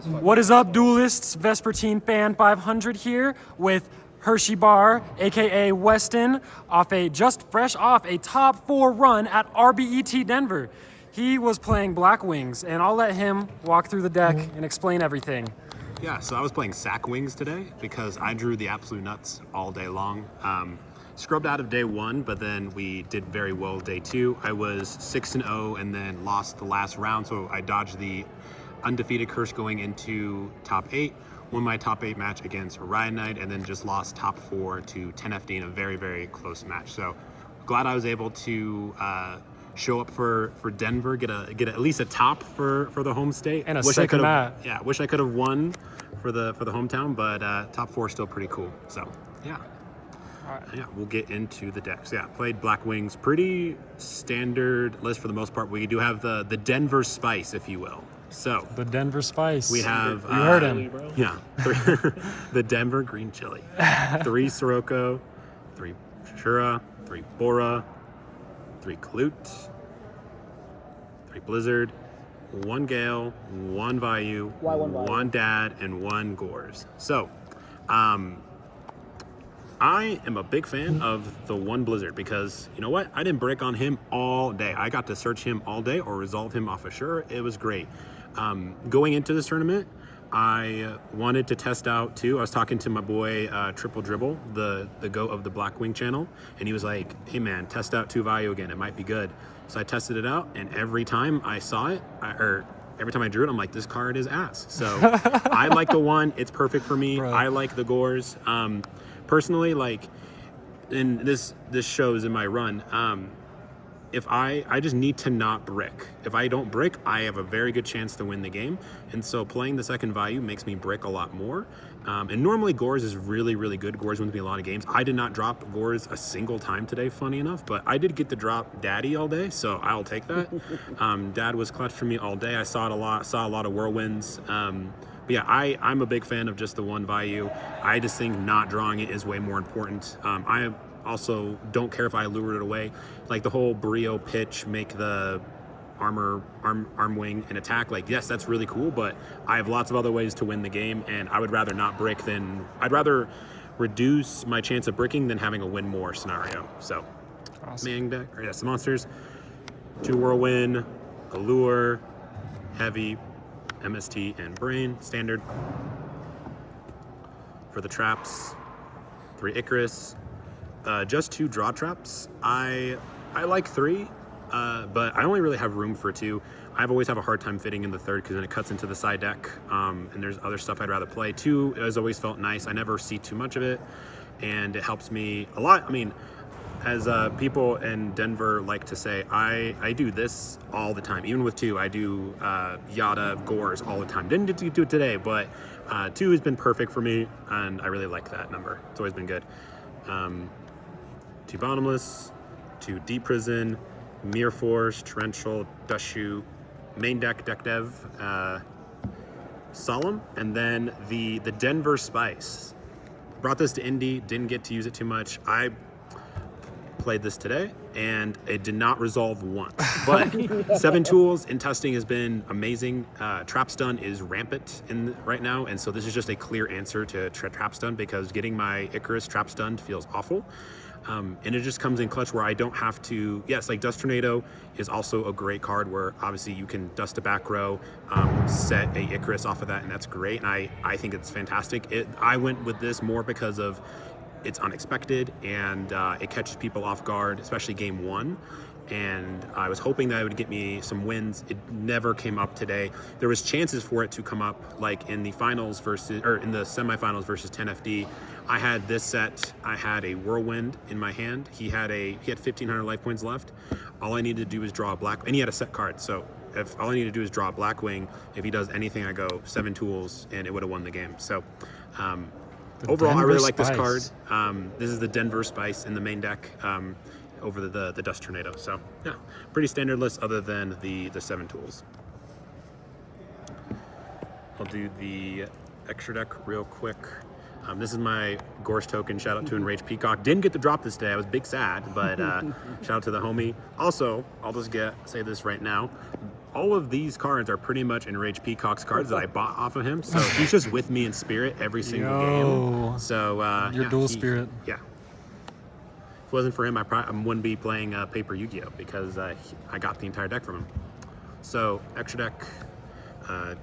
What is up, duelists? Vespertine Fan 500 here with Hirschybar, aka Weston, fresh off a top 4 run at Rbet Denver. He was playing Blackwings, and I'll let him walk through the deck and explain everything. Yeah, so I was playing Sackwings today because I drew the absolute nuts all day long. Scrubbed out of day 1, but then we did very well day 2. I was 6-0 and then lost the last round, so I dodged the undefeated curse going into top 8. Won my top 8 match against Orion Knight, and then just lost top 4 to 10FD in a very, very close match. So glad I was able to show up for Denver, get at least a top for the home state. And second mat. Yeah, wish I could have won for the hometown, but top 4 is still pretty cool. So yeah. Yeah, we'll get into the decks. Yeah, played Blackwings, pretty standard list for the most part. We do have the Denver Spice, if you will. So the Denver Spice. We have you heard him. Yeah, the Denver Green Chili. 3 Sirocco, 3 Shura, 3 Bora, 3 Klute, 3 Blizzard, 1 Gale, 1 Vayu, 1 Dad, and 1 Gores. So, I am a big fan of the 1 Blizzard because, you know what? I didn't break on him all day. I got to search him all day or resolve him off a Shura. It was great. Going into this tournament, I wanted to test out too. I was talking to my boy Triple Dribble, the goat of the Blackwing channel, and he was like, "Hey man, test out 2 Vayu again. It might be good." So I tested it out, and every time I saw it, every time I drew it, I'm like, "This card is ass." So I like the 1. It's perfect for me. Bro. I like the Gores. Personally, like, and this shows in my run, if I just need to not brick. If I don't brick, I have a very good chance to win the game. And so playing the second Vayu makes me brick a lot more. And normally Gores is really, really good. Gores wins me a lot of games. I did not drop Gores a single time today, funny enough, but I did get to drop Daddy all day, so I'll take that. Dad was clutch for me all day. I saw a lot of whirlwinds. But yeah, I'm a big fan of just the 1 Vayu. I just think not drawing it is way more important. I also don't care if I lure it away. Like the whole Brio pitch, make the arm wing and attack. Like, yes, that's really cool, but I have lots of other ways to win the game, and I would rather not brick I'd rather reduce my chance of bricking than having a win more scenario. So, awesome. Main deck, or yes, the monsters, 2 Whirlwind, Allure, Heavy, MST, and Brain, standard. For the traps, 3 Icarus, just 2 draw traps. I like 3, but I only really have room for 2. I always have a hard time fitting in the 3rd because then it cuts into the side deck, and there's other stuff I'd rather play. 2 has always felt nice. I never see too much of it, and it helps me a lot. I mean, as people in Denver like to say, I do this all the time. Even with 2, I do Yada Gores all the time. Didn't do it today, but 2 has been perfect for me, and I really like that number. It's always been good. 2 Bottomless, 2 Deep Prison, Mirror Force, Torrential, Dushu, main deck dev, Solemn, and then the Denver Spice. Brought this to Indy, didn't get to use it too much. I played this today and it did not resolve once, but 7 tools in testing has been amazing. Trap stun is rampant right now, and so this is just a clear answer to trap stun because getting my Icarus trap stunned feels awful. And it just comes in clutch where I don't have to, yes, like Dust Tornado is also a great card where obviously you can dust a back row, set a Icarus off of that, and that's great. And I think it's fantastic. I went with this more because of it's unexpected and it catches people off guard, especially game 1. And I was hoping that it would get me some wins. It never came up today. There was chances for it to come up, like in the finals in the semifinals versus 10FD. I had this set. I had a Whirlwind in my hand. He had 1,500 life points left. All I needed to do was draw a and he had a set card. So if all I needed to do is draw a Blackwing, if he does anything, I go 7 tools, and it would have won the game. So. Overall, I really like this card. This is the Denver Spice in the main deck over the Dust Tornado. So yeah, pretty standard list other than the 7 tools. I'll do the extra deck real quick. This is my Gorse token. Shout out to Enraged Peacock. Didn't get to drop this today. I was big sad, but shout out to the homie. Also, I'll just say this right now. all of these cards are pretty much Enraged Peacock's cards that I bought off of him. So he's just with me in spirit every single game. So your yeah, dual spirit. Yeah. If it wasn't for him, I wouldn't be playing Paper Yu-Gi-Oh! Because I got the entire deck from him. So extra deck,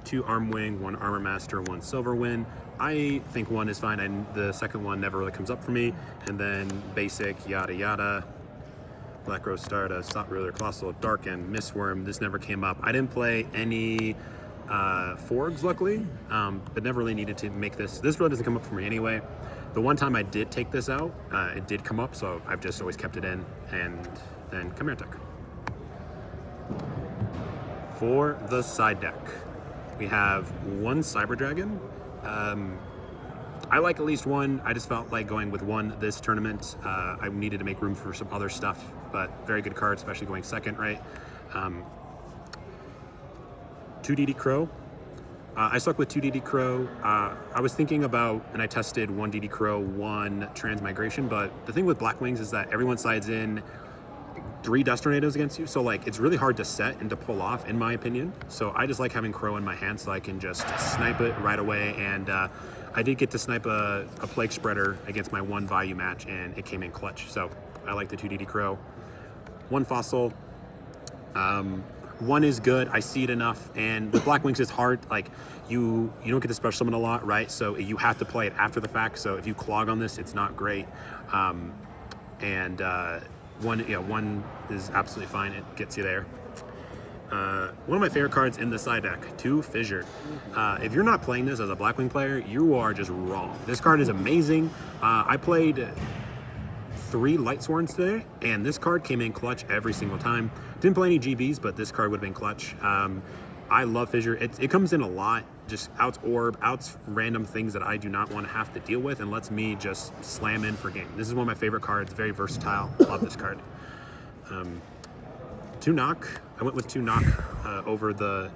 2 Arm Wing, 1 Armor Master, 1 Silver Win. I think 1 is fine, and the second one never really comes up for me. And then basic, yada yada. Black Rose Stardust, Thought Ruler, Colossal, Dark End, Mistworm. This never came up. I didn't play any Forgs, luckily, but never really needed to make this. This really doesn't come up for me anyway. The one time I did take this out, it did come up, so I've just always kept it in. And then Chimera deck. For the side deck, we have 1 Cyber Dragon. I like at least 1. I just felt like going with 1 this tournament. I needed to make room for some other stuff, but very good card, especially going second, right? 2 DD Crow. I stuck with 2 DD Crow. I was thinking about, and I tested 1 DD Crow, 1 Transmigration, but the thing with Blackwings is that everyone sides in 3 Dust Tornadoes against you, so like it's really hard to set and to pull off, in my opinion. So I just like having Crow in my hand so I can just snipe it right away. And I did get to snipe a Plague Spreader against my 1 Vayu match, and it came in clutch. So I like the 2 DD Crow. 1 Fossil. 1 is good. I see it enough. And with Blackwings, it's hard. Like you don't get to special summon a lot, right? So you have to play it after the fact. So if you clog on this, it's not great. One is absolutely fine. It gets you there. One of my favorite cards in the side deck, 2 Fissure. If you're not playing this as a Blackwing player, you are just wrong. This card is amazing. I played 3 Lightsworns today, and this card came in clutch every single time. Didn't play any GBs, but this card would have been clutch. I love Fissure. It comes in a lot, just outs orb, outs random things that I do not want to have to deal with, and lets me just slam in for game. This is one of my favorite cards, very versatile. Love this card. 2 Knock. I went with 2 Knock over the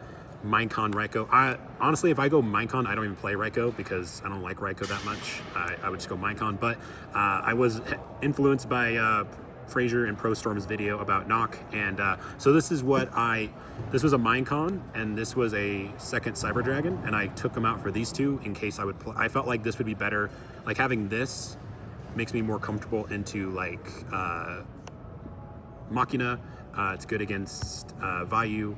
Minecon Raikou. Honestly, if I go Minecon, I don't even play Raikou because I don't like Raikou that much. I would just go Minecon, but I was influenced by Fraser and Pro Storm's video about Knock, and so this was a Minecon, and this was a second Cyber Dragon, and I took them out for these 2 in case I felt like this would be better. Like having this makes me more comfortable into like Machina. It's good against Vayu.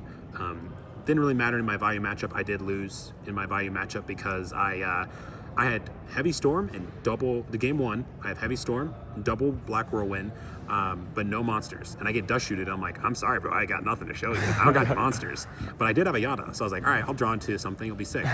Didn't really matter in my Vayu matchup. I did lose in my Vayu matchup because I had Heavy Storm and double the game 1. I have Heavy Storm, double Black Whirlwind, but no monsters. And I get Dust Shooted. I'm like, I'm sorry, bro. I got nothing to show you. I don't got monsters. But I did have a Yada. So I was like, all right, I'll draw into something. It'll be sick.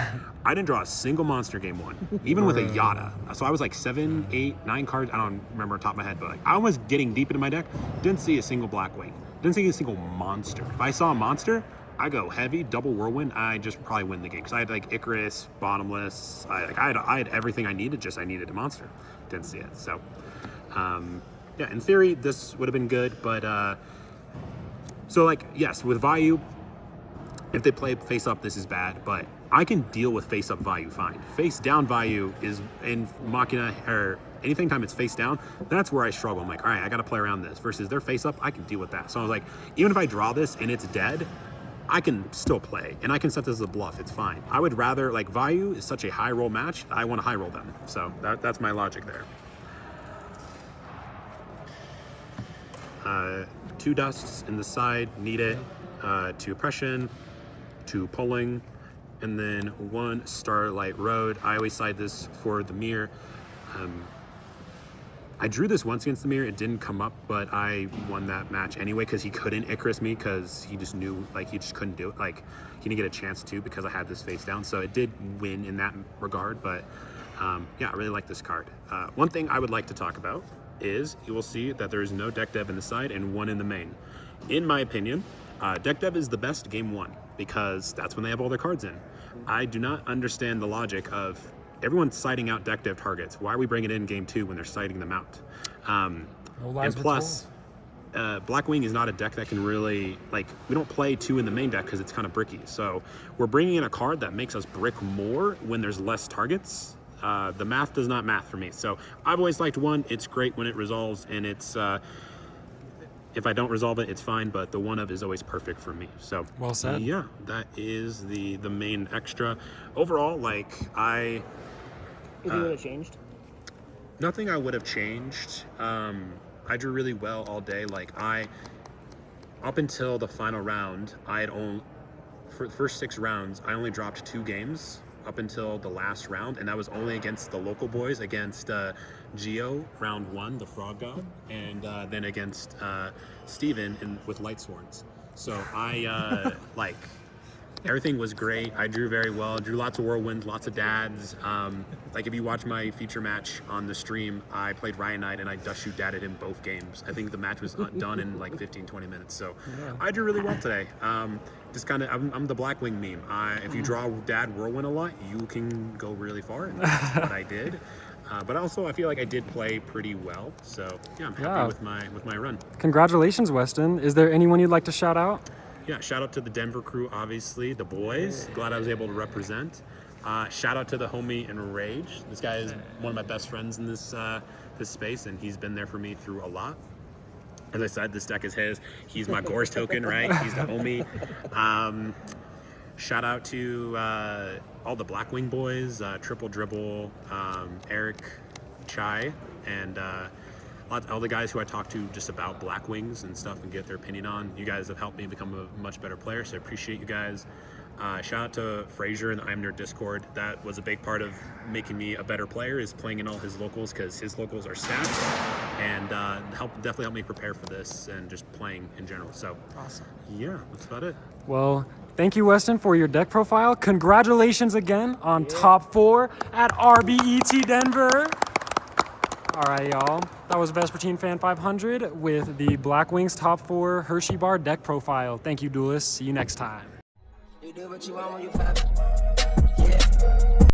I didn't draw a single monster game 1, even with a Yada. So I was like 7, 8, 9 cards. I don't remember off the top of my head, but like I was getting deep into my deck. Didn't see a single Blackwing. Didn't see a single monster. If I saw a monster, I go heavy, double Whirlwind, I just probably win the game. Because I had like Icarus, Bottomless, I had everything I needed, just I needed a monster. Didn't see it. So, yeah, in theory, this would have been good, but, so like, yes, with Vayu, if they play face up, this is bad, but I can deal with face up Vayu fine. Face down Vayu is in Machina, or anything time it's face down, that's where I struggle. I'm like, all right, I got to play around this. Versus their face up, I can deal with that. So I was like, even if I draw this and it's dead, I can still play, and I can set this as a bluff. It's fine. I would rather, like, Vayu is such a high roll match, I want to high roll them. So that's my logic there. 2 Dusts in the side, need it. 2 Oppression, 2 Pulling, and then 1 Starlight Road. I always side this for the mirror. I drew this once against the mirror. It didn't come up, but I won that match anyway because he couldn't Icarus me because he just knew, like, he just couldn't do it. Like, he didn't get a chance to because I had this face down. So it did win in that regard, but yeah, I really like this card. One thing I would like to talk about is you will see that there is no deck dev in the side and 1 in the main. In my opinion, deck dev is the best game 1 because that's when they have all their cards in. I do not understand the logic of everyone's citing out deck dev targets. Why are we bringing it in game 2 when they're citing them out? And plus, Blackwing is not a deck that can really, like, we don't play 2 in the main deck because it's kind of bricky. So we're bringing in a card that makes us brick more when there's less targets. The math does not math for me. So I've always liked 1. It's great when it resolves, and it's if I don't resolve it, it's fine, but the 1-of is always perfect for me. So Well said. yeah, that is the main extra. Overall, like Anything would have changed? nothing I would have changed. I drew really well all day. Like up until the final round, for the first 6 rounds, I only dropped 2 games up until the last round, and that was only against the local boys, against Geo, round 1, the frog god, and then against Steven with light swords. So I like everything was great. I drew very well. Drew lots of whirlwinds, lots of dads. Like if you watch my feature match on the stream, I played Ryan Knight and I dust shoot dadded him both games. I think the match was done in like 15-20 minutes. So I drew really well today. Just kind of, I'm the Blackwing meme. If you draw dad whirlwind a lot, you can go really far, and that's what I did. But also, I feel like I did play pretty well. So yeah, I'm happy with my run. Congratulations, Weston. Is there anyone you'd like to shout out? Yeah, shout out to the Denver crew, obviously, the boys. Glad I was able to represent. Shout out to the homie Enrage. This guy is one of my best friends in this space, and he's been there for me through a lot. As I said, this deck is his. He's my Gorse token, right? He's the homie. Shout out to all the Blackwing boys, Triple Dribble, Eric, Chai, and all the guys who I talk to just about Blackwings and stuff and get their opinion on. You guys have helped me become a much better player, so I appreciate you guys. Shout out to Frazier in the I'm Nerd Discord. That was a big part of making me a better player, is playing in all his locals, because his locals are stacked, and definitely helped me prepare for this and just playing in general. So Awesome. yeah, that's about it. Well, thank you, Weston, for your deck profile. Congratulations again on top 4 at RBET Denver. All right, y'all. That was Vespertine Fan 500 with the Blackwings top 4 Hirschybar deck profile. Thank you, duelists. See you next time. You do what you want when you pop. Yeah.